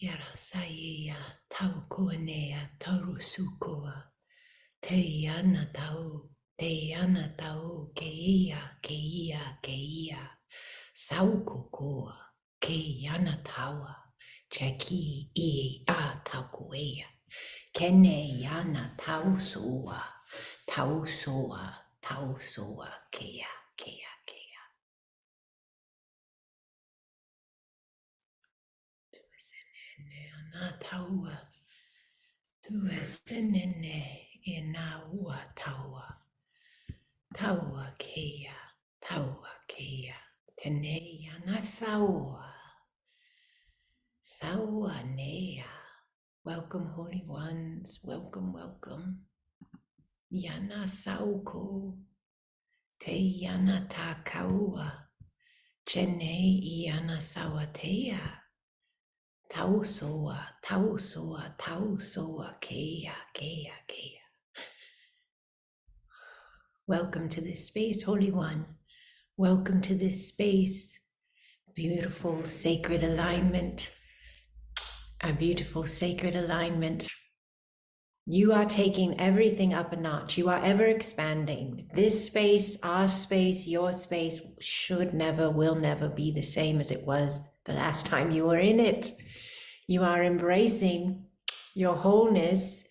Yarasaya taukoanea taurusukoa teiana tau keia saukokoa keiana taua cheki a taukoea kene yana tausoa kea. Ana taua tu esenene ina ua taua kea tene yana saua nea. Welcome, holy ones, welcome. Yana sauko te yana takaua chene yana sawatea. Tausoa, kea. Welcome to this space, Holy One. Welcome to this space. Beautiful sacred alignment. A beautiful sacred alignment. You are taking everything up a notch. You are ever expanding. This space, our space, your space should never, will never be the same as it was the last time you were in it. You are embracing your wholeness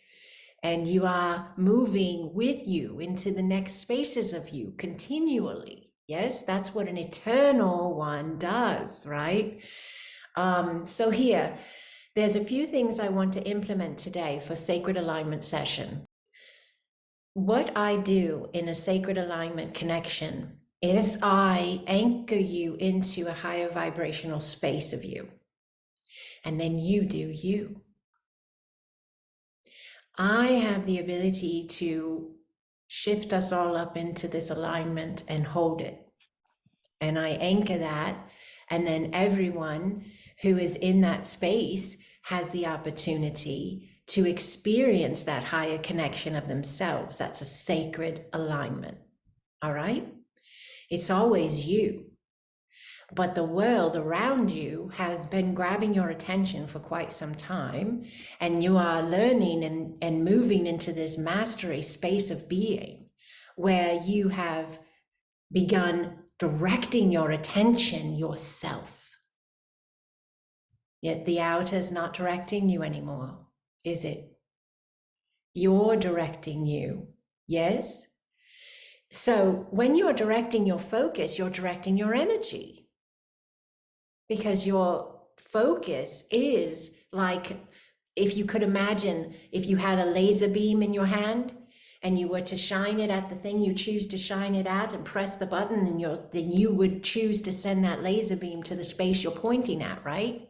and you are moving with you into the next spaces of you continually. Yes, that's what an eternal one does, right? So here, there's a few things I want to implement today for sacred alignment session. What I do in a sacred alignment connection is I anchor you into a higher vibrational space of you. And then you do you. I have the ability to shift us all up into this alignment and hold it. And I anchor that. And then everyone who is in that space has the opportunity to experience that higher connection of themselves. That's a sacred alignment. All right? It's always you. But the world around you has been grabbing your attention for quite some time, and you are learning and moving into this mastery space of being where you have begun directing your attention yourself. Yet the outer is not directing you anymore, is it? You're directing you, yes? So when you're directing your focus, you're directing your energy. Because your focus is like, if you could imagine, if you had a laser beam in your hand and you were to shine it at the thing you choose to shine it at and press the button, and then you would choose to send that laser beam to the space you're pointing at, right?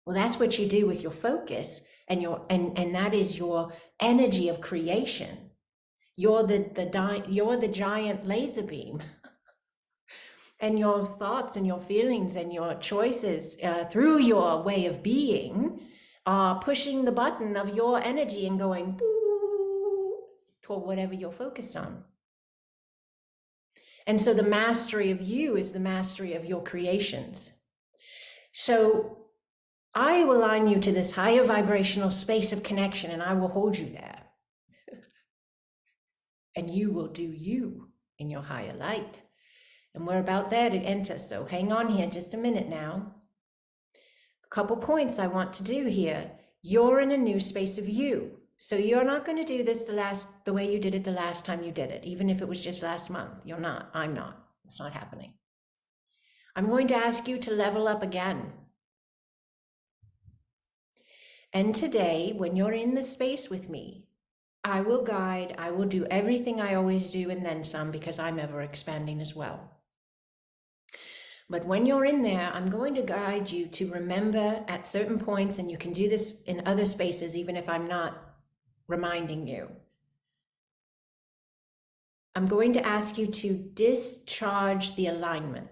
Well, that's what you do with your focus, and that is your energy of creation. You're the giant laser beam. And your thoughts and your feelings and your choices through your way of being are pushing the button of your energy and going boo, toward whatever you're focused on. And so the mastery of you is the mastery of your creations. So I will align you to this higher vibrational space of connection, and I will hold you there. And you will do you in your higher light. And we're about there to enter, so hang on here just a minute now. A couple points I want to do here. You're in a new space of you. So you're not going to do this the way you did it the last time you did it, even if it was just last month. You're not. I'm not. It's not happening. I'm going to ask you to level up again. And today, when you're in the space with me, I will guide, I will do everything I always do and then some, because I'm ever expanding as well. But when you're in there, I'm going to guide you to remember at certain points, and you can do this in other spaces, even if I'm not reminding you. I'm going to ask you to discharge the alignment.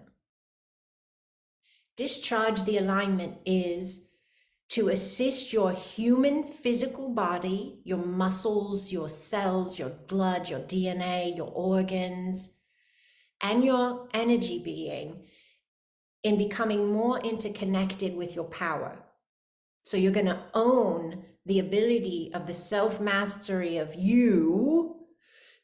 Discharge the alignment is to assist your human physical body, your muscles, your cells, your blood, your DNA, your organs, and your energy being in becoming more interconnected with your power. So you're going to own the ability of the self-mastery of you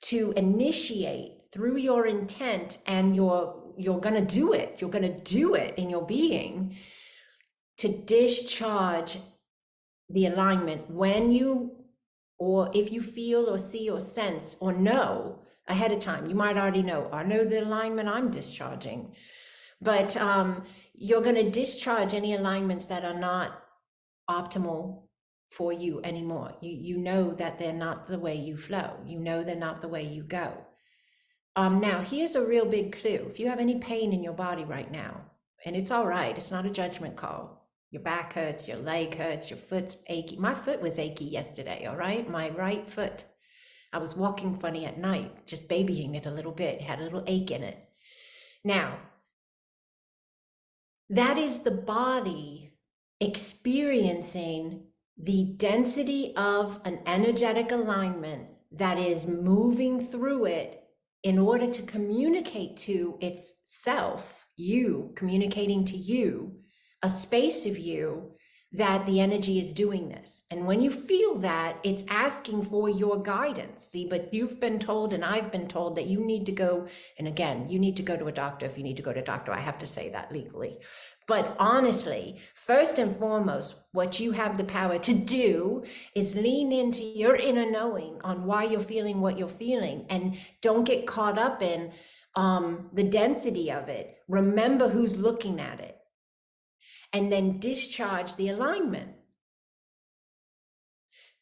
to initiate through your intent, and you're going to do it. You're going to do it in your being to discharge the alignment when you, or if you feel or see or sense or know ahead of time. You might already know, I know the alignment I'm discharging. But you're going to discharge any alignments that are not optimal for you anymore. You know that they're not the way you flow. You know they're not the way you go. Now, here's a real big clue. If you have any pain in your body right now, and it's all right, it's not a judgment call. Your back hurts, your leg hurts, your foot's achy. My foot was achy yesterday, all right? My right foot. I was walking funny at night, just babying it a little bit. It had a little ache in it. Now, that is the body experiencing the density of an energetic alignment that is moving through it in order to communicate to itself, you communicating to you, a space of you that the energy is doing this. And when you feel that, it's asking for your guidance. See, but you've been told, and I've been told, that you need to go, and again, you need to go to a doctor if you need to go to a doctor. I have to say that legally. But honestly, first and foremost, what you have the power to do is lean into your inner knowing on why you're feeling what you're feeling, and don't get caught up in the density of it. Remember who's looking at it, and then discharge the alignment.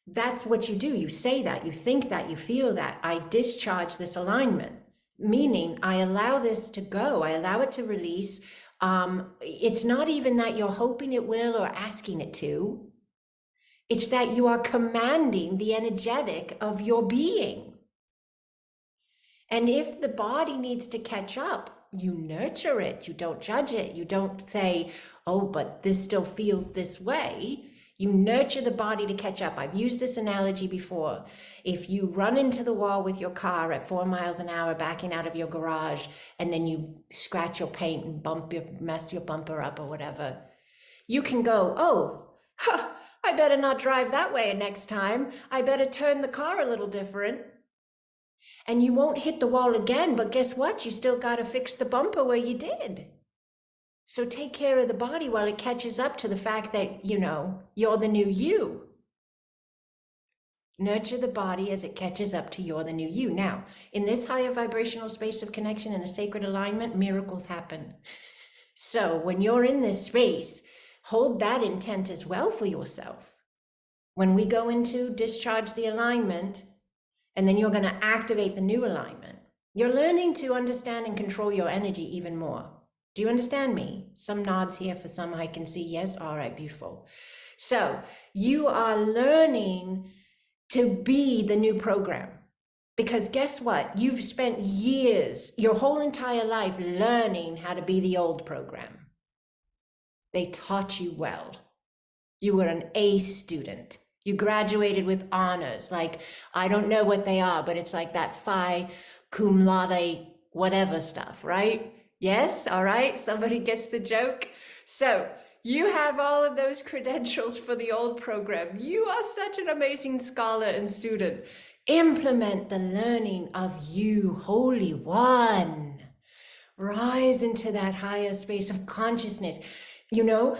That's what you do. You say that, you think that, you feel that. I discharge this alignment, meaning I allow this to go. I allow it to release. It's not even that you're hoping it will or asking it to. It's that you are commanding the energetic of your being. And if the body needs to catch up, you nurture it. You don't judge it. You don't say, oh, but this still feels this way. You nurture the body to catch up. I've used this analogy before. If you run into the wall with your car at 4 miles an hour, backing out of your garage, and then you scratch your paint and mess your bumper up or whatever, you can go, oh, I better not drive that way next time. I better turn the car a little different. And you won't hit the wall again, but guess what? You still got to fix the bumper where you did. So take care of the body while it catches up to the fact that, you know, you're the new you. Nurture the body as it catches up to you're the new you. Now, in this higher vibrational space of connection and a sacred alignment, miracles happen. So when you're in this space, hold that intent as well for yourself. When we go into discharge the alignment, and then you're going to activate the new alignment, you're learning to understand and control your energy even more. Do you understand me? Some nods here for some I can see. Yes. All right. Beautiful. So you are learning to be the new program, because guess what? You've spent years, your whole entire life, learning how to be the old program. They taught you well. You were an A student. You graduated with honors. Like, I don't know what they are, but it's like that phi cum laude, whatever stuff, right? Yes, all right, somebody gets the joke. So you have all of those credentials for the old program. You are such an amazing scholar and student. Implement the learning of you, Holy One. Rise into that higher space of consciousness. You know,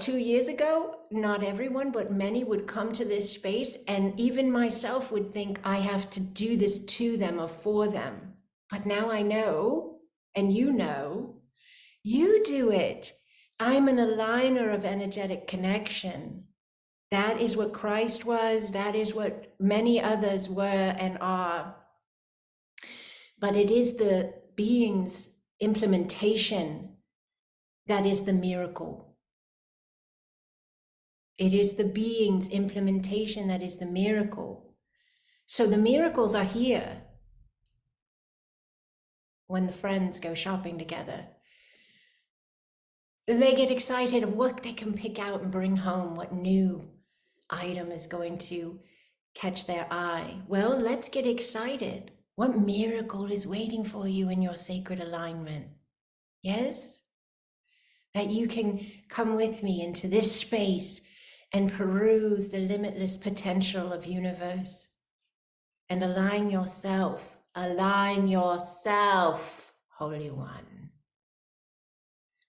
2 years ago, not everyone, but many would come to this space, and even myself would think I have to do this to them or for them. But now I know, and you You do it. I'm an aligner of energetic connection. That is what Christ was. That is what many others were and are. But it is the being's implementation that is the miracle. It is the being's implementation that is the miracle. So the miracles are here when the friends go shopping together. They get excited of what they can pick out and bring home, what new item is going to catch their eye. Well, let's get excited. What miracle is waiting for you in your sacred alignment? Yes? That you can come with me into this space and peruse the limitless potential of universe and align yourself, Holy One,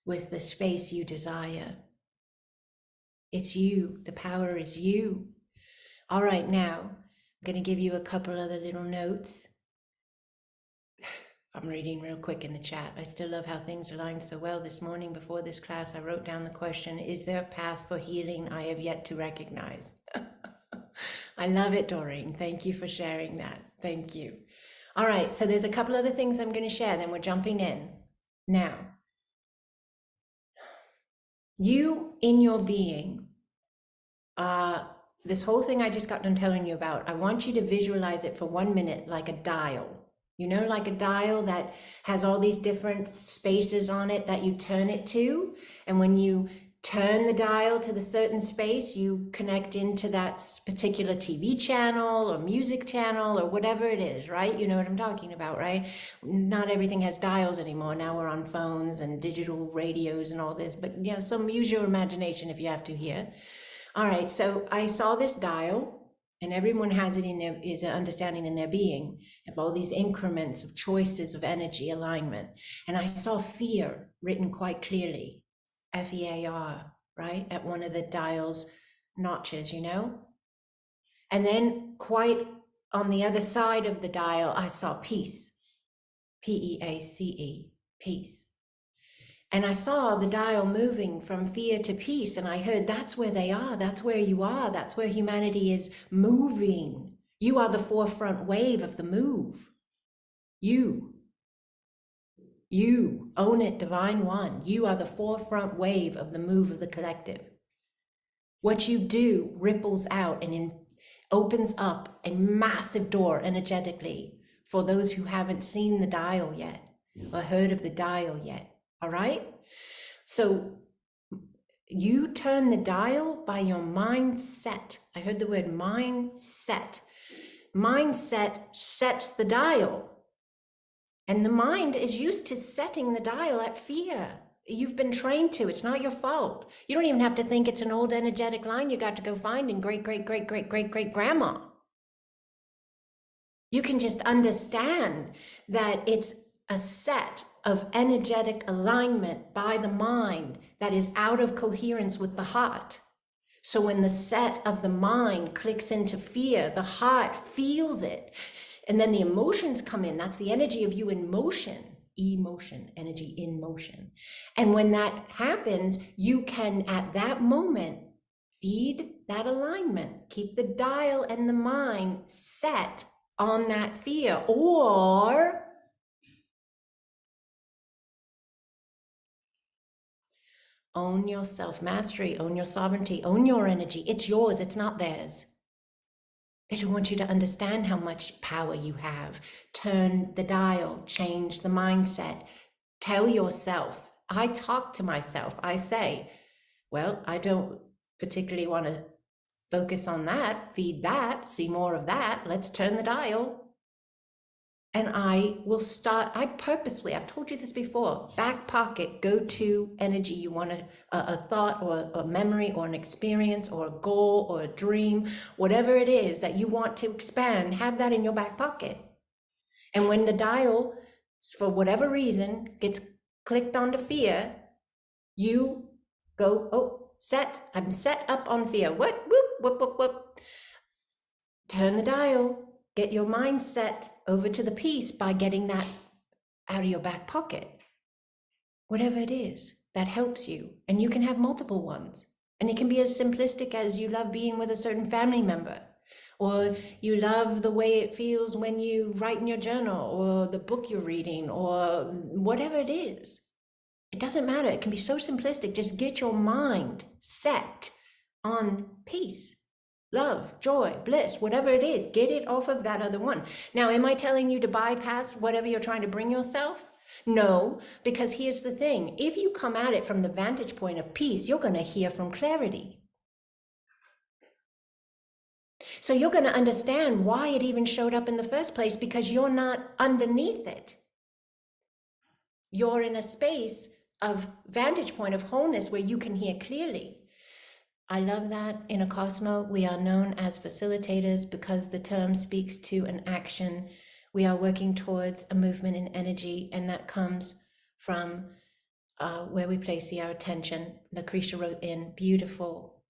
with the space you desire. It's you, the power is you. All right, now I'm going to give you a couple other little notes. I'm reading real quick in the chat. I still love how things aligned so well this morning. Before this class, I wrote down the question, is there a path for healing I have yet to recognize? I love it, Doreen. Thank you for sharing that. Thank you. All right, so there's a couple other things I'm going to share, then we're jumping in. Now, you in your being, this whole thing I just got done telling you about, I want you to visualize it for 1 minute like a dial. You know, like a dial that has all these different spaces on it that you turn it to. And when you turn the dial to the certain space, you connect into that particular TV channel or music channel or whatever it is, right? You know what I'm talking about, right? Not everything has dials anymore. Now we're on phones and digital radios and all this, but yeah, use your imagination if you have to here. All right, so I saw this dial, and everyone has it in their, is an understanding in their being of all these increments of choices of energy alignment. And I saw fear written quite clearly, F-E-A-R, right? At one of the dial's notches, you know? And then quite on the other side of the dial, I saw peace, P-E-A-C-E, peace. And I saw the dial moving from fear to peace, and I heard that's where they are, that's where you are, that's where humanity is moving. You are the forefront wave of the move. You own it, Divine One. You are the forefront wave of the move of the collective. What you do ripples out and opens up a massive door energetically for those who haven't seen the dial yet or heard of the dial yet. All right. So you turn the dial by your mindset. I heard the word mindset. Mindset sets the dial. And the mind is used to setting the dial at fear. You've been trained to. It's not your fault. You don't even have to think it's an old energetic line you got to go find in great-great-great-great-great-great-grandma. You can just understand that it's a set of energetic alignment by the mind that is out of coherence with the heart. So when the set of the mind clicks into fear, the heart feels it. And then the emotions come in. That's the energy of you in motion, emotion, energy in motion. And when that happens, you can, at that moment, feed that alignment, keep the dial and the mind set on that fear, or own your self-mastery, own your sovereignty, own your energy. It's yours, it's not theirs. They don't want you to understand how much power you have. Turn the dial, change the mindset. Tell yourself, I talk to myself, I say, well, I don't particularly want to focus on that, feed that, see more of that, let's turn the dial. And I will start, I purposefully, I've told you this before, back pocket, go-to energy. You want a thought or a memory or an experience or a goal or a dream, whatever it is that you want to expand, have that in your back pocket. And when the dial, for whatever reason, gets clicked onto fear, you go, oh, I'm set up on fear. What, whoop, whoop, whoop, whoop. Turn the dial. Get your mindset over to the peace by getting that out of your back pocket. whatever it is that helps you. And you can have multiple ones. And it can be as simplistic as you love being with a certain family member, or you love the way it feels when you write in your journal, or the book you're reading, or whatever it is. It doesn't matter. It can be so simplistic. Just get your mind set on peace, love, joy, bliss, whatever it is. Get it off of that other one. Now, am I telling you to bypass whatever you're trying to bring yourself? No, because here's the thing. If you come at it from the vantage point of peace, you're going to hear from clarity. So you're going to understand why it even showed up in the first place, because you're not underneath it. You're in a space of vantage point of wholeness where you can hear clearly. I love that in Acasma we are known as facilitators because the term speaks to an action. We are working towards a movement in energy, and that comes from where we place our attention. Lucretia wrote in, beautiful.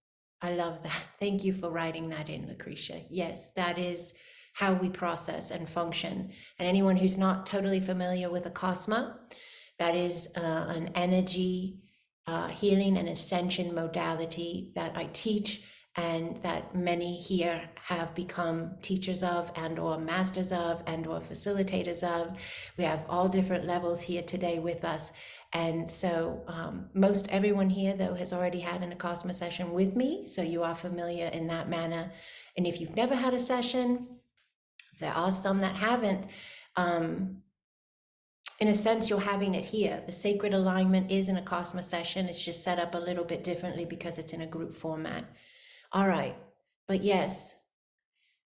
I love that. Thank you for writing that in, Lucretia. Yes, that is how we process and function. And anyone who's not totally familiar with Acasma, that is an energy healing and ascension modality that I teach, and that many here have become teachers of, and or masters of, and or facilitators of. We have all different levels here today with us. And so most everyone here, though, has already had an Acasma session with me, so you are familiar in that manner. And if you've never had a session, there are some that haven't. In a sense, you're having it here. The sacred alignment is an Acasma session. It's just set up a little bit differently because it's in a group format. All right, but yes,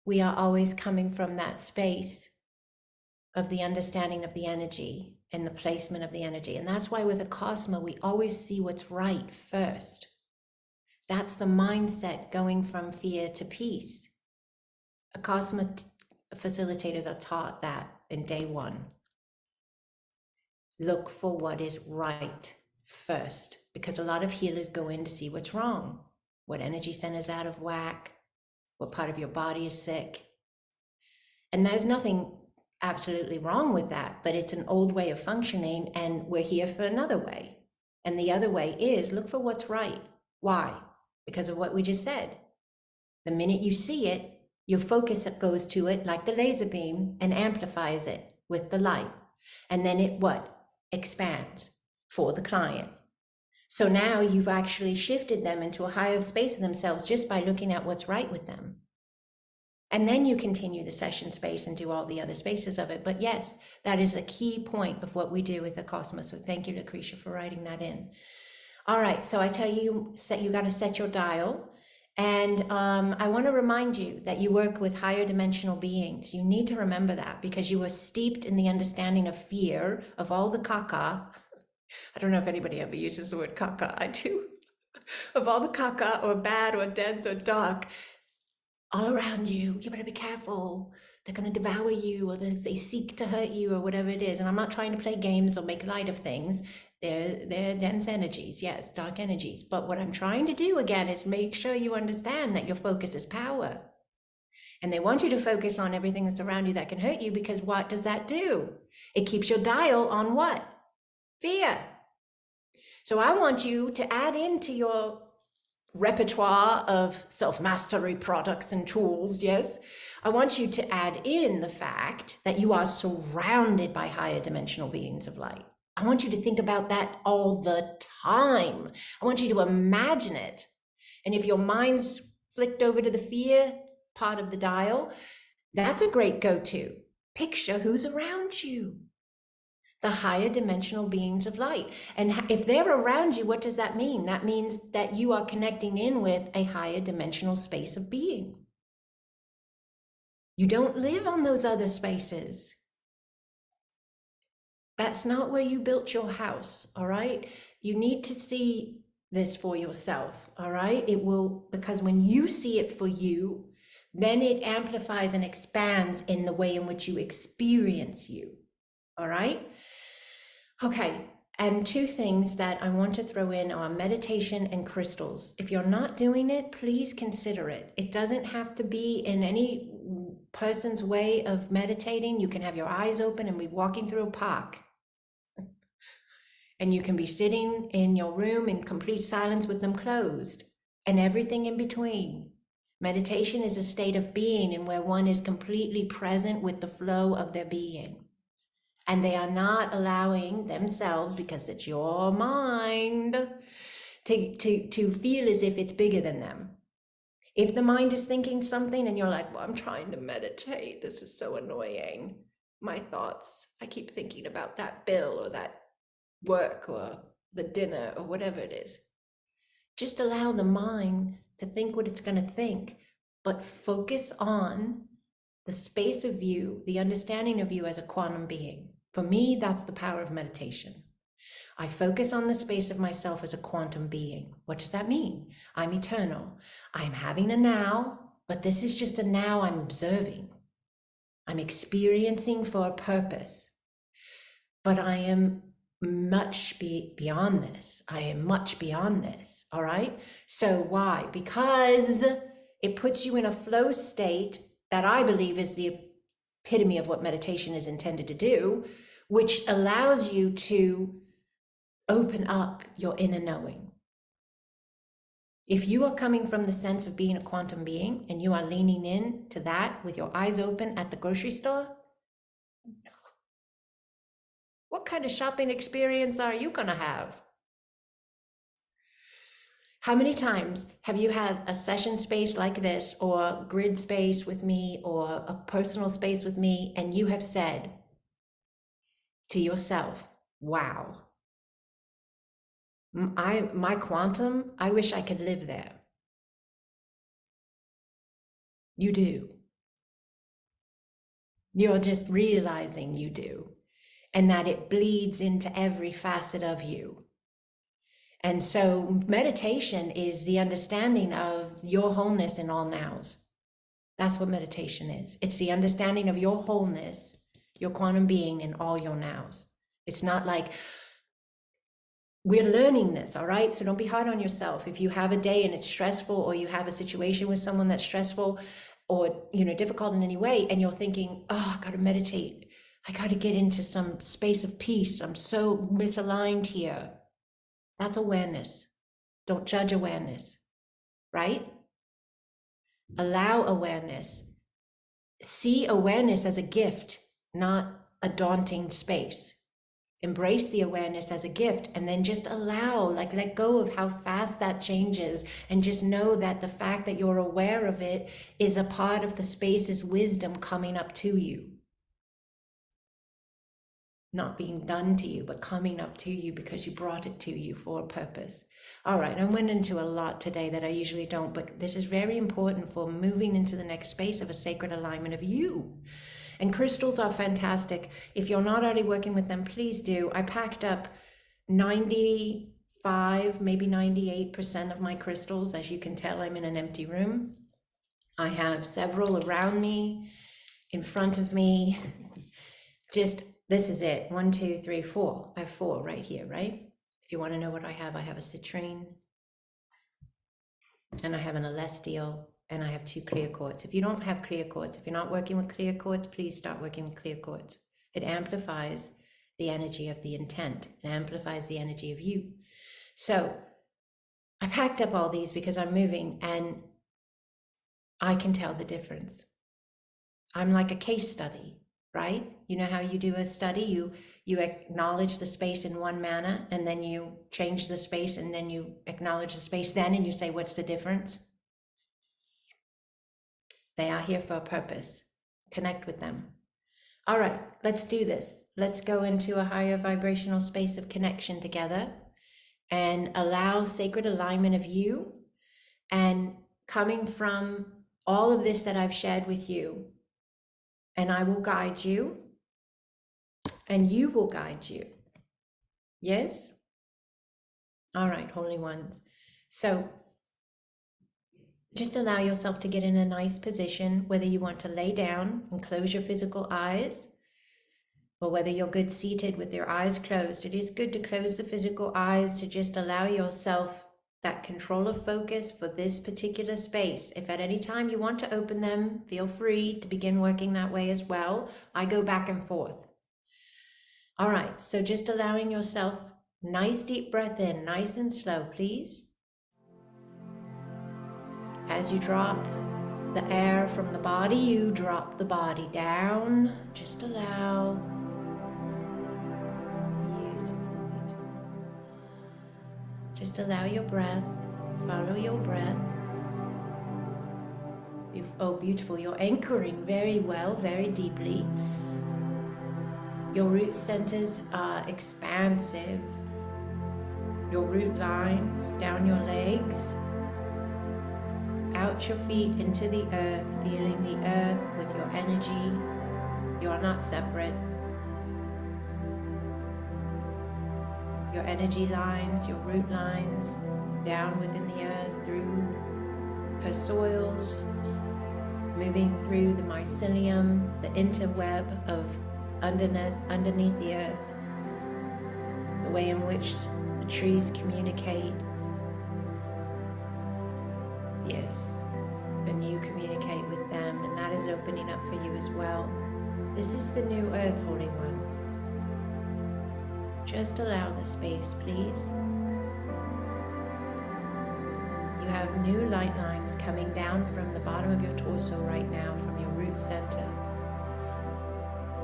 we are always coming from that space of the understanding of the energy and the placement of the energy. And that's why with Acasma, we always see what's right first. That's the mindset going from fear to peace. Acasma facilitators are taught that in day one. Look for what is right first, because a lot of healers go in to see what's wrong, what energy center's out of whack, what part of your body is sick. And there's nothing absolutely wrong with that, but it's an old way of functioning, and we're here for another way. And the other way is look for what's right. Why? Because of what we just said. The minute you see it, your focus goes to it like the laser beam and amplifies it with the light. And then it what? Expands for the client. So now you've actually shifted them into a higher space of themselves just by looking at what's right with them. And then you continue the session space and do all the other spaces of it. But yes, that is a key point of what we do with Acasma. So thank you, Lucretia, for writing that in. All right, so I tell you, you got to set your dial. And I want to remind you that you work with higher dimensional beings. You need to remember that, because you are steeped in the understanding of fear, of all the caca. I don't know if anybody ever uses the word caca. I do. Of all the caca, or bad, or dense, or dark, all around you. You better be careful. They're going to devour you, or they seek to hurt you, or whatever it is. And I'm not trying to play games or make light of things. They're dense energies, yes, dark energies. But what I'm trying to do again is make sure you understand that your focus is power. And they want you to focus on everything that's around you that can hurt you, because what does that do? It keeps your dial on what? Fear. So I want you to add into your repertoire of self-mastery products and tools, yes? I want you to add in the fact that you are surrounded by higher dimensional beings of light. I want you to think about that all the time. I want you to imagine it. And if your mind's flicked over to the fear part of the dial, that's a great go-to. Picture who's around you. The higher dimensional beings of light. And if they're around you, what does that mean? That means that you are connecting in with a higher dimensional space of being. You don't live on those other spaces. That's not where you built your house, all right? You need to see this for yourself, all right? It will, because when you see it for you, then it amplifies and expands in the way in which you experience you, all right? Okay, and two things that I want to throw in are meditation and crystals. If you're not doing it, please consider it. It doesn't have to be in any person's way of meditating. You can have your eyes open and be walking through a park. And you can be sitting in your room in complete silence with them closed, and everything in between. Meditation is a state of being in where one is completely present with the flow of their being. And they are not allowing themselves, because it's your mind, to feel as if it's bigger than them. If the mind is thinking something and you're like, well, I'm trying to meditate, this is so annoying. My thoughts, I keep thinking about that bill or that work or the dinner or whatever it is. Just allow the mind to think what it's going to think, but focus on the space of you, the understanding of you as a quantum being. For me, that's the power of meditation. I focus on the space of myself as a quantum being. What does that mean? I'm eternal. I'm having a now, but this is just a now I'm observing. I'm experiencing for a purpose. But I am much beyond this. I am much beyond this, all right? So why? Because it puts you in a flow state that I believe is the epitome of what meditation is intended to do, which allows you to open up your inner knowing. If you are coming from the sense of being a quantum being and you are leaning in to that with your eyes open at the grocery store, what kind of shopping experience are you going to have? How many times have you had a session space like this, or grid space with me, or a personal space with me, and you have said to yourself, wow, my quantum, I wish I could live there. You do. You're just realizing you do, and that it bleeds into every facet of you. And so meditation is the understanding of your wholeness in all nows. That's what meditation is. It's the understanding of your wholeness, your quantum being in all your nows. It's not like, we're learning this, all right? So don't be hard on yourself. If you have a day and it's stressful, or you have a situation with someone that's stressful or, difficult in any way, and you're thinking, oh, I got to meditate. I got to get into some space of peace. I'm so misaligned here. That's awareness. Don't judge awareness, right? Allow awareness. See awareness as a gift, not a daunting space. Embrace the awareness as a gift, and then just allow, let go of how fast that changes, and just know that the fact that you're aware of it is a part of the space's wisdom coming up to you. Not being done to you, but coming up to you because you brought it to you for a purpose. All right, I went into a lot today that I usually don't, but this is very important for moving into the next space of a sacred alignment of you. And crystals are fantastic. If you're not already working with them, please do. I packed up 95, maybe 98% of my crystals. As you can tell, I'm in an empty room. I have several around me, in front of me. This is it. 1, 2, 3, 4. I have 4 right here, right? If you want to know what I have a citrine, and I have an celestial, and I have 2 clear quartz. If you don't have clear quartz, if you're not working with clear quartz, please start working with clear quartz. It amplifies the energy of the intent. It amplifies the energy of you. So I packed up all these because I'm moving, and I can tell the difference. I'm like a case study, right? You know how you do a study, you acknowledge the space in one manner, and then you change the space, and then you acknowledge the space then, and you say, what's the difference? They are here for a purpose. Connect with them. All right, let's do this. Let's go into a higher vibrational space of connection together and allow sacred alignment of you, and coming from all of this that I've shared with you. And I will guide you, and you will guide you. Yes? All right, holy ones. So just allow yourself to get in a nice position, whether you want to lay down and close your physical eyes, or whether you're good seated with your eyes closed. It is good to close the physical eyes to just allow yourself that control of focus for this particular space. If at any time you want to open them, feel free to begin working that way as well. I go back and forth. All right, so just allowing yourself Nice deep breath in, nice and slow, please. As you drop the air from the body, you drop the body down. Just allow. Beautiful, beautiful. Just allow your breath. Follow your breath. Oh, beautiful. You're anchoring very well, very deeply. Your root centers are expansive. Your root lines down your legs, out your feet into the earth, feeling the earth with your energy. You are not separate. Your energy lines, your root lines, down within the earth through her soils, moving through the mycelium, the interweb of underneath the earth, the way in which the trees communicate. Yes, and you communicate with them, and that is opening up for you as well. This is the new earth, Holy One. Just allow the space, please. You have new light lines coming down from the bottom of your torso right now, from your root center.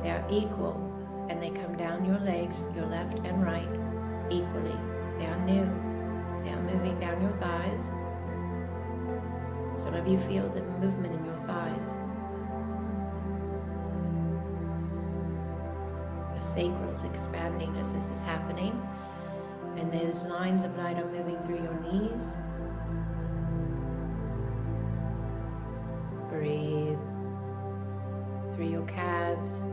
They are equal, and they come down your legs, your left and right, equally. They are new. They are moving down your thighs. Some of you feel the movement in your thighs. Your sacral's expanding as this is happening, and those lines of light are moving through your knees. Breathe through your calves,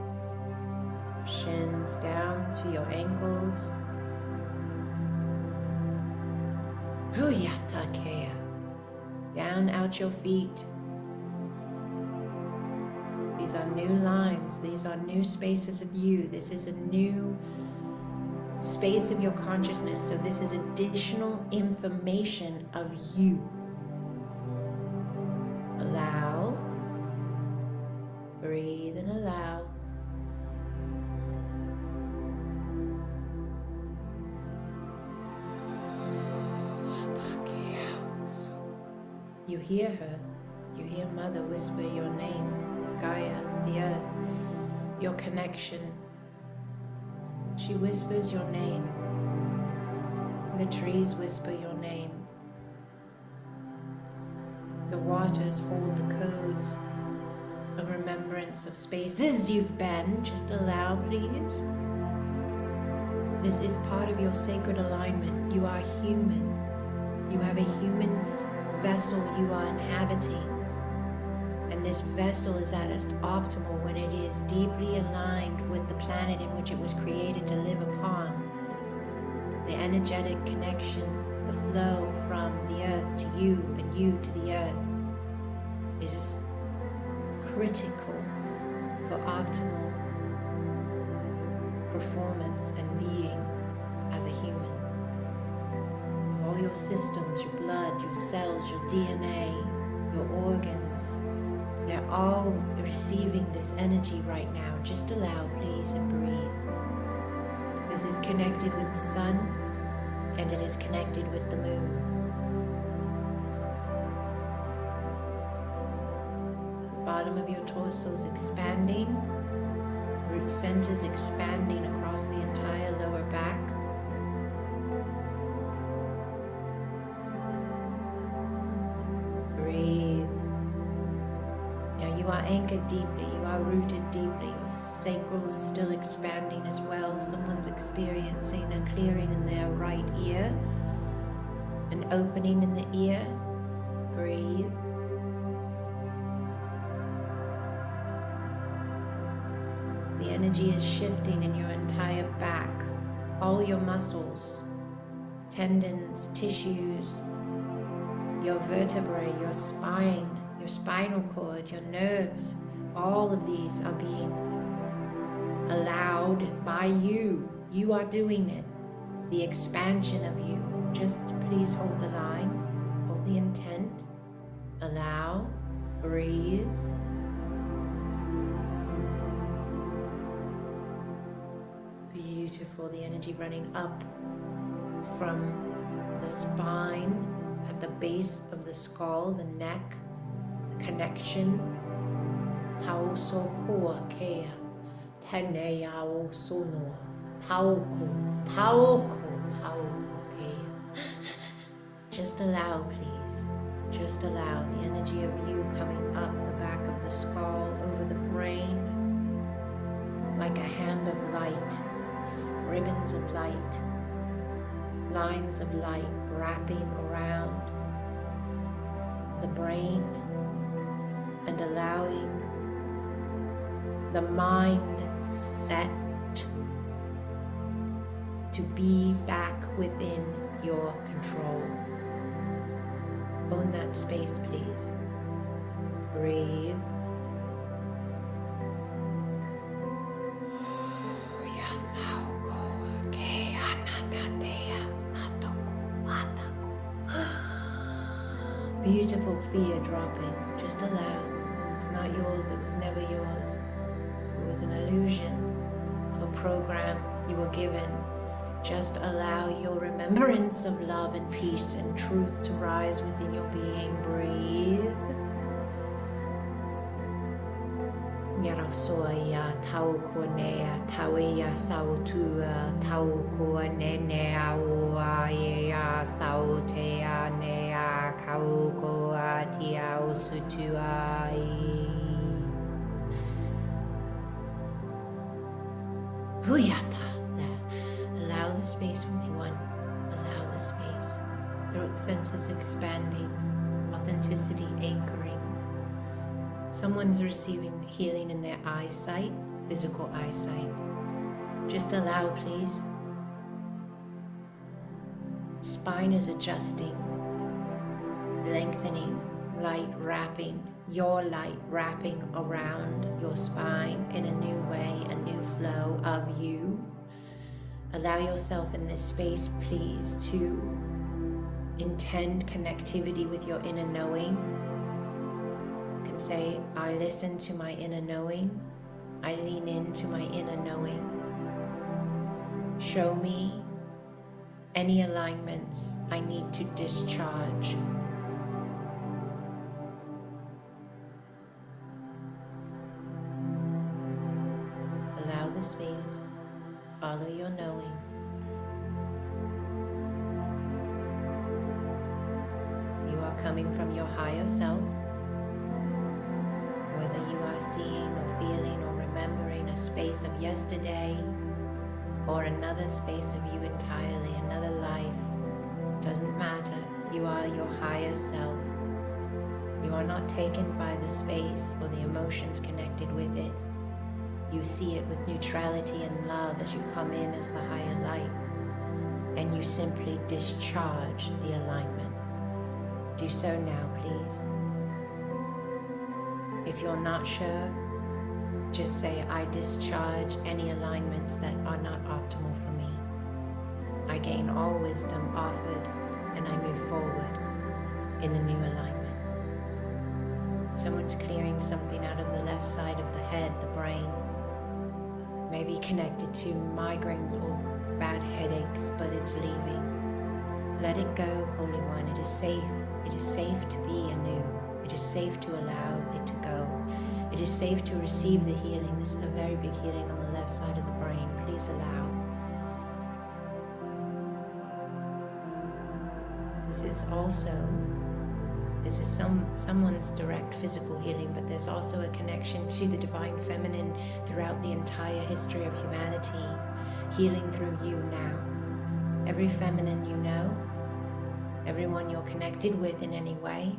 shins down through your ankles. Down out your feet. These are new lines. These are new spaces of you. This is a new space of your consciousness. So this is additional information of you. Allow. Breathe and allow. You hear her. You hear Mother whisper your name. Gaia, the earth, your connection. She whispers your name. The trees whisper your name. The waters hold the codes of remembrance of spaces you've been. Just allow, please. This is part of your sacred alignment. You are human. You have a human vessel you are inhabiting. And this vessel is at its optimal when it is deeply aligned with the planet in which it was created to live upon. The energetic connection, the flow from the earth to you and you to the earth is critical for optimal performance and being as a human. All your systems, your blood, your cells, your DNA, your organs, they're all receiving this energy right now. Just allow, please, and breathe. This is connected with the sun, and it is connected with the moon. The bottom of your torso is expanding, root centers expanding across the entire lower back. Breathe. Now you are anchored deeply, you are rooted deeply, your sacral is still expanding as well. Someone's experiencing a clearing in their right ear, an opening in the ear. Breathe. The energy is shifting in your entire back, all your muscles, tendons, tissues, your vertebrae, your spine, your spinal cord, your nerves. All of these are being allowed by you. You are doing it. The expansion of you. Just please hold the line, hold the intent, allow, breathe. Beautiful, the energy running up from the spine at the base of the skull, the neck, the connection. Tau so koa kea, tene ao sono, tauko, tauko kea. Just allow, please. Just allow the energy of you coming up the back of the skull, over the brain, like a hand of light, ribbons of light, lines of light wrapping around the brain, and allowing the mind set to be back within your control. Own that space, please. Breathe. Beautiful fear dropping. Just allow. It's not yours. It was never yours. It was an illusion of a program you were given. Just allow your remembrance of love and peace and truth to rise within your being. Breathe. Yarasoya tau konea tauia sautua tau konenea oa ea sautea nea kaukoa tiao sutuai. Huyata. Allow the space, only one. Allow the space. Throat centers expanding, authenticity anchoring. Someone's receiving healing in their eyesight, physical eyesight. Just allow, please. Spine is adjusting, lengthening, light wrapping, your light wrapping around your spine in a new way, a new flow of you. Allow yourself in this space, please, to intend connectivity with your inner knowing. You can say, I listen to my inner knowing. I lean into my inner knowing. Show me any alignments I need to discharge. Allow the space. Follow your knowing. You are coming from your higher self. Whether you are seeing or feeling or remembering a space of yesterday or another space of you entirely, another life, it doesn't matter. You are your higher self. You are not taken by the space or the emotions connected with it. You see it with neutrality and love as you come in as the higher light, and you simply discharge the alignment. Do so now, please. If you're not sure, just say, I discharge any alignments that are not optimal for me. I gain all wisdom offered, and I move forward in the new alignment. Someone's clearing something out of the left side of the head, the brain. Maybe connected to migraines or bad headaches, but it's leaving. Let it go, Holy One. It is safe. It is safe to be anew. It is safe to allow it to go. It is safe to receive the healing. This is a very big healing on the left side of the brain. Please allow. This is someone's direct physical healing, but there's also a connection to the divine feminine throughout the entire history of humanity, healing through you now. Every feminine you know, everyone you're connected with in any way,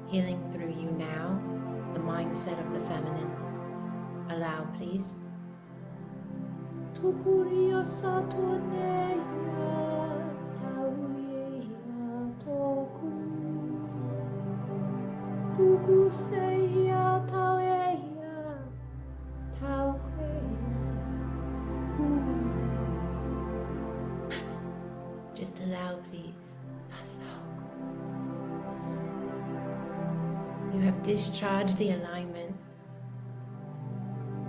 healing through you now, the mindset of the feminine. Allow, please. Just allow, please. You have discharged the alignment.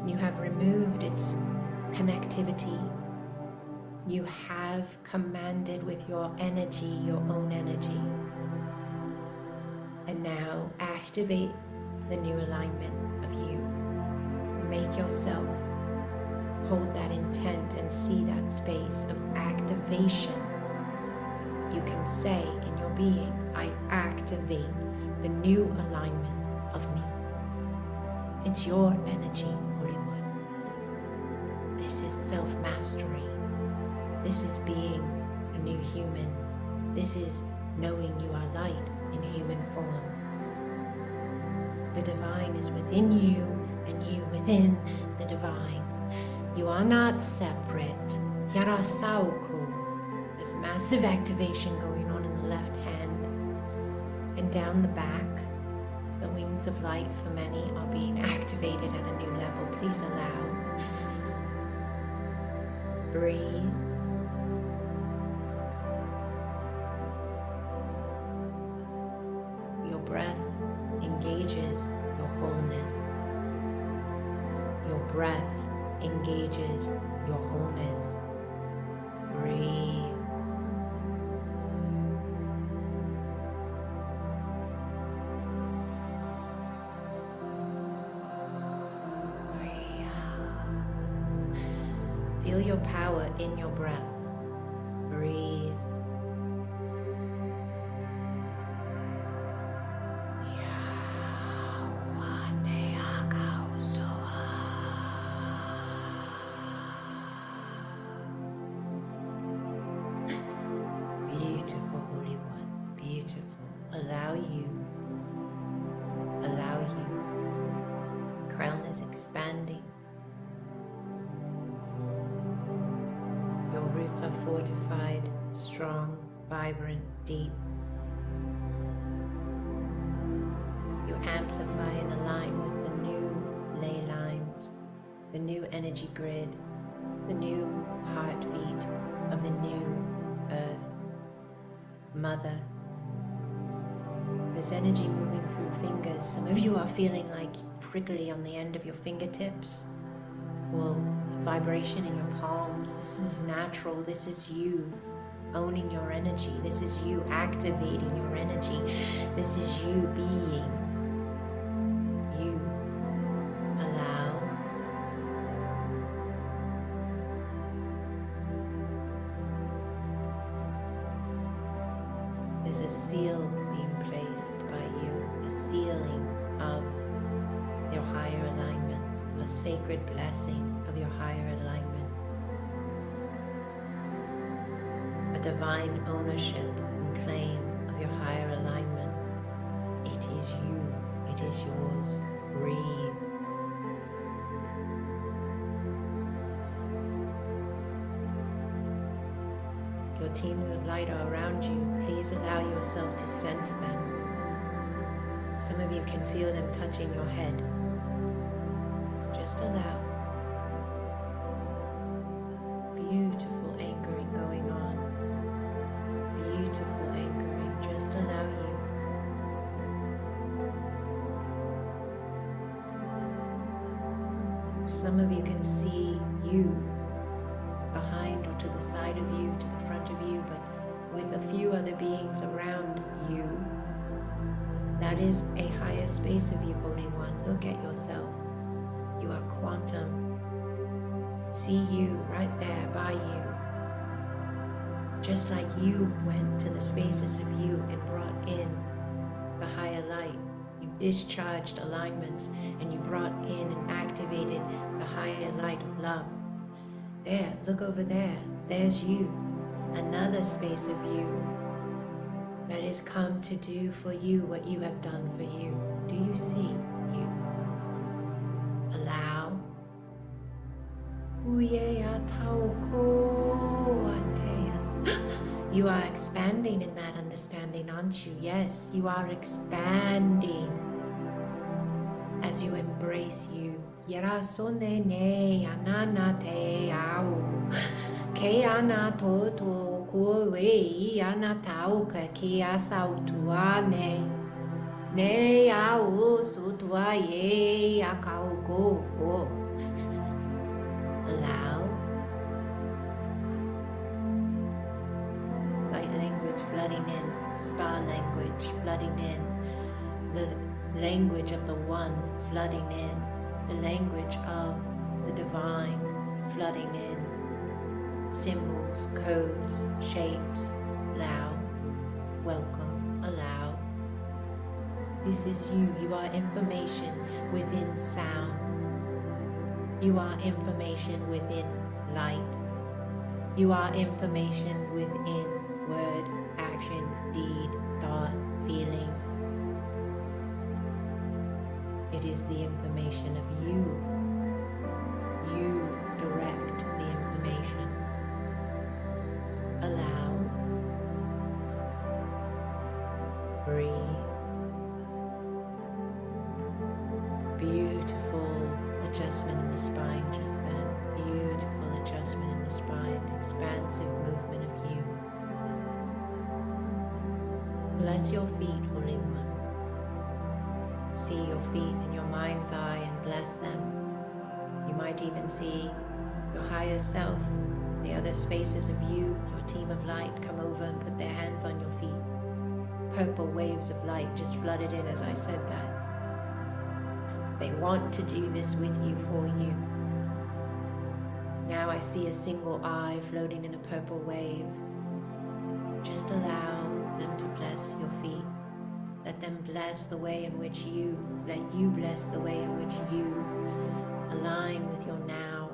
You have removed its connectivity. You have commanded with your energy, your own energy. And now activate the new alignment of you. Make yourself hold that intent and see that space of activation. You can say in your being, I activate the new alignment of me. It's your energy, Holy One. This is self-mastery. This is being a new human. This is knowing you are light in human form. The divine is within you and you within the divine. You are not separate. Yara Sauko. There's massive activation going on in the left hand and down the back. The wings of light for many are being activated at a new level. Please allow. Breathe. Your breath engages your wholeness. Your breath engages your wholeness. Breathe. Feel your power in your breath. Breathe. Beautiful, Holy One. Beautiful. Allow you. Crown is expanding. Your roots are fortified, strong, vibrant, deep. You amplify and align with the new ley lines, the new energy grid, the new heartbeat of the new earth, mother. There's energy moving through fingers. Some of you are feeling like prickly on the end of your fingertips, or vibration in your palms. This is natural. This is you owning your energy. This is you activating your energy. This is you being. You allow. There's a seal being placed by you, a sealing of your higher alignment, a sacred blessing of your higher alignment, a divine ownership and claim of your higher alignment. It is you, it is yours. Breathe. Your teams of light are around you. Please allow yourself to sense them. Some of you can feel them touching your head. Just allow. Beautiful anchoring going on. Beautiful anchoring. Just allow you. Some of you can see you behind or to the side of you, to the front of you, but with a few other beings around you. That is a higher space of you, Holy One. Look at yourself. You are quantum. See you right there by you. Just like you went to the spaces of you and brought in the higher light. You discharged alignments and you brought in and activated the higher light of love. There, look over there. There's you. Another space of you that has come to do for you what you have done for you. Do you see you? Allow. You are expanding in that understanding, aren't you? Yes, you are expanding as you embrace you. Yarasone ne ananate au ke anatoto kuwe anatau ke asautuane ne au sutuaye akau go. Allow. flooding in star language, flooding in the language of the one, flooding in the language of the divine, flooding in symbols, codes, shapes. Allow, welcome, allow. This is you. You are information within sound. You are information within light. You are information within word, action, deed, thought, feeling. It is the information of you. You direct the information. Allow. Breathe. Beautiful adjustment in the spine just then. Beautiful adjustment in the spine. Expansive movement of you. Bless your feet, Holy One. See your feet in your mind's eye and bless them. You might even see your higher self, the other spaces of you, your team of light, come over and put their hands on your feet. Purple waves of light just flooded in as I said that. They want to do this with you, for you. Now I see a single eye floating in a purple wave. Just allow them to bless your feet. Let them bless the way in which let you bless the way in which you align with your now.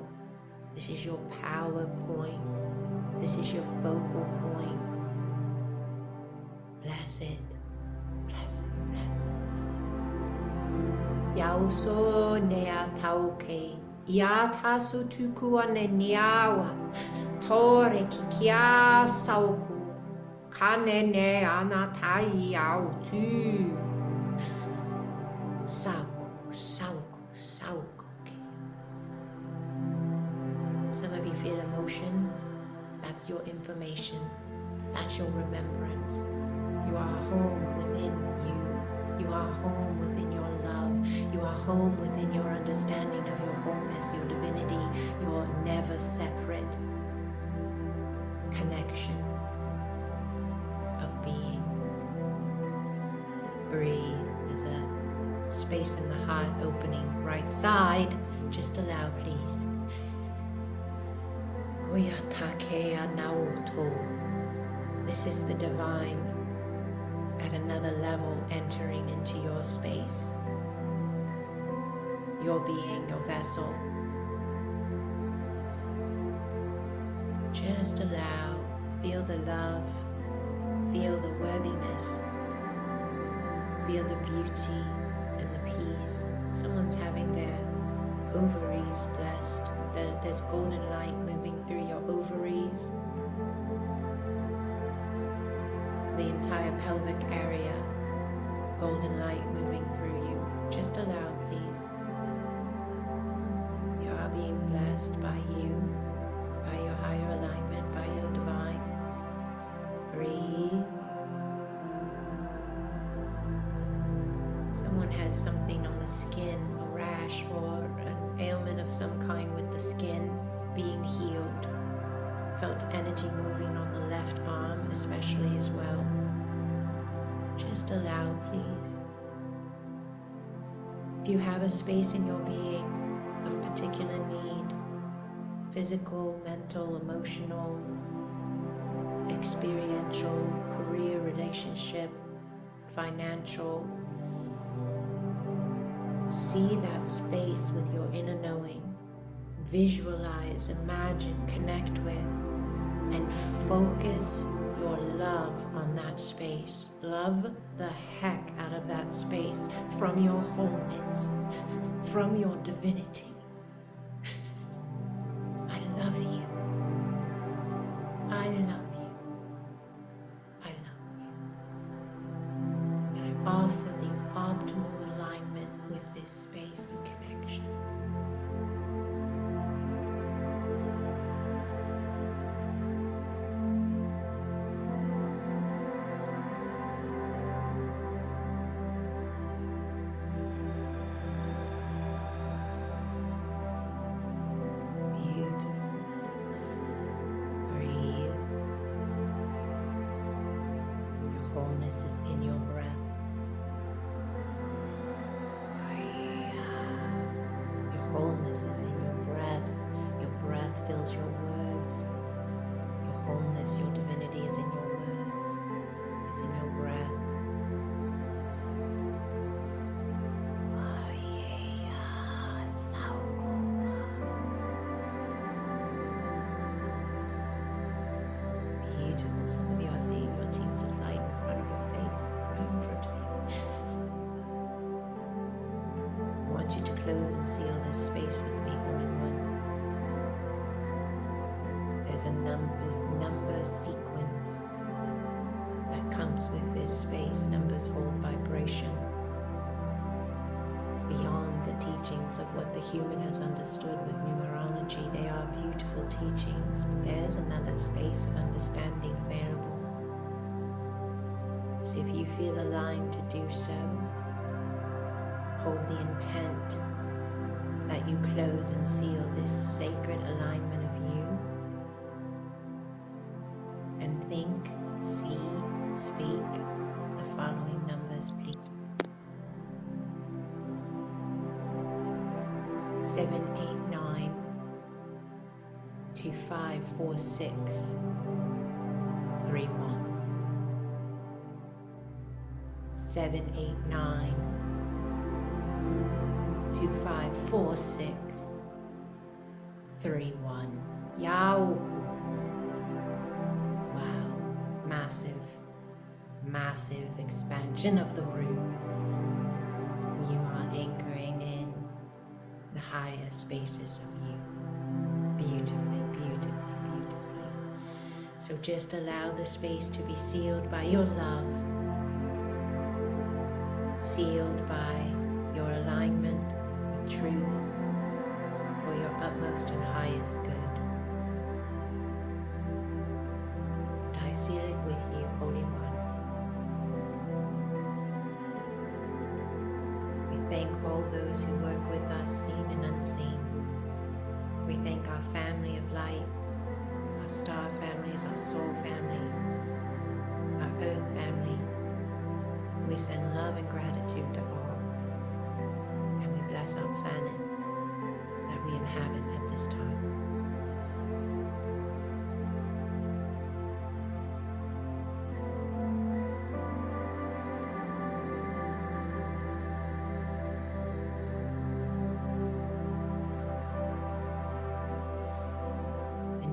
This is your power point. This is your focal point. Bless it. Bless it. Bless it. Yauso nea tauke. Yatasu tukua ne niawa. Tore kikia sauku. Kane ne anatai autu. Sauku, sauku, sauku. Some of you feel emotion. That's your information. That's your remembrance. You are home within you. You are home within your love. You are home within your understanding of your wholeness, your divinity, your never separate connection of being. Breathe. There's a space in the heart opening right side. Just allow, please. This is the divine at another level entering into your space. Your being, your vessel. Just allow, feel the love, feel the worthiness, feel the beauty and the peace. Someone's having their ovaries blessed. There's golden light moving through your ovaries. The entire pelvic area, golden light moving through you. Just allow, please. You are being blessed by you, by your higher alignment, by your divine. Breathe. Someone has something on the skin, a rash or an ailment of some kind with the skin being healed. Felt energy moving on the left arm especially as well. Just allow, please. If you have a space in your being of particular need, physical, mental, emotional, experiential, career, relationship, financial, see that space with your inner knowing. Visualize, imagine, connect with, and focus your love on that space. Love the heck out of that space from your wholeness, from your divinity. I love you. I love you. I love you. And I offer the optimal alignment with this space of connection. wholeness is in your breath. Your wholeness is in your breath. Your breath fills your words. Your wholeness, your divinity is in your words. It's in your breath. Beautiful. Some of you are seeing your teams of light in front of your face, right in front of you. I want you to close and seal this space with me all in one. There's a number sequence that comes with this space. Numbers hold vibration beyond the teachings of what the human has understood with numerology. They are beautiful teachings, but there's another space of understanding available. So if you feel aligned to do so, hold the intent that you close and seal this sacred alignment of you, and think, see, speak the following numbers, please. 789 2546 31. 789 2546 31. Wow. Massive expansion of the room. You are anchoring in the higher spaces of you. Beautifully, beautifully, beautifully. So just allow the space to be sealed by your love, sealed by your alignment with truth for your utmost and highest good. And I seal it with you, Holy One. Thank all those who work with us, seen and unseen. We thank our family of light, our star families, our soul families, our earth families. We send love and gratitude to all, and we bless our planet that we inhabit at this time.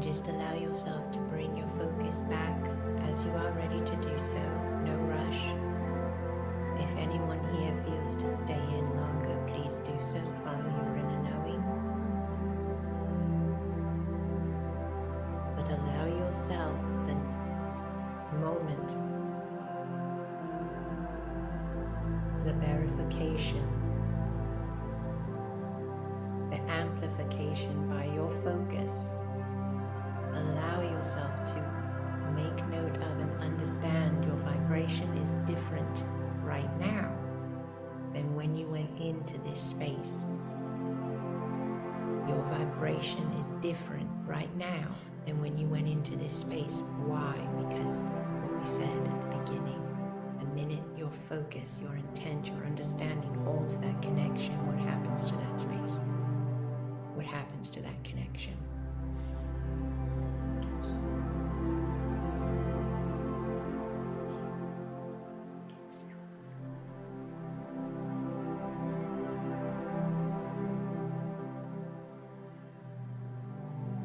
Just allow yourself to bring your focus back as you are ready to do so. No rush. If anyone here feels to stay in longer, please do so. Follow your inner knowing. But allow yourself the moment, the verification, the amplification by your focus. Allow yourself to make note of and understand your vibration is different right now than when you went into this space. Your vibration is different right now than when you went into this space. Why? Because what we said at the beginning, the minute your focus, your intent, your understanding holds that connection, what happens to that space? What happens to that connection?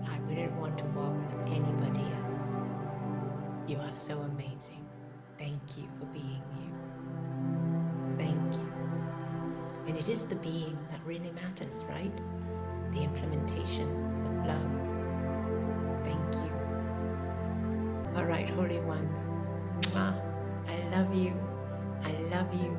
I wouldn't want to walk with anybody else. You are so amazing. Thank you for being you. Thank you. And it is the being that really matters, right? The implementation, the flow. Thank you. All right, Holy Ones. I love you. I love you.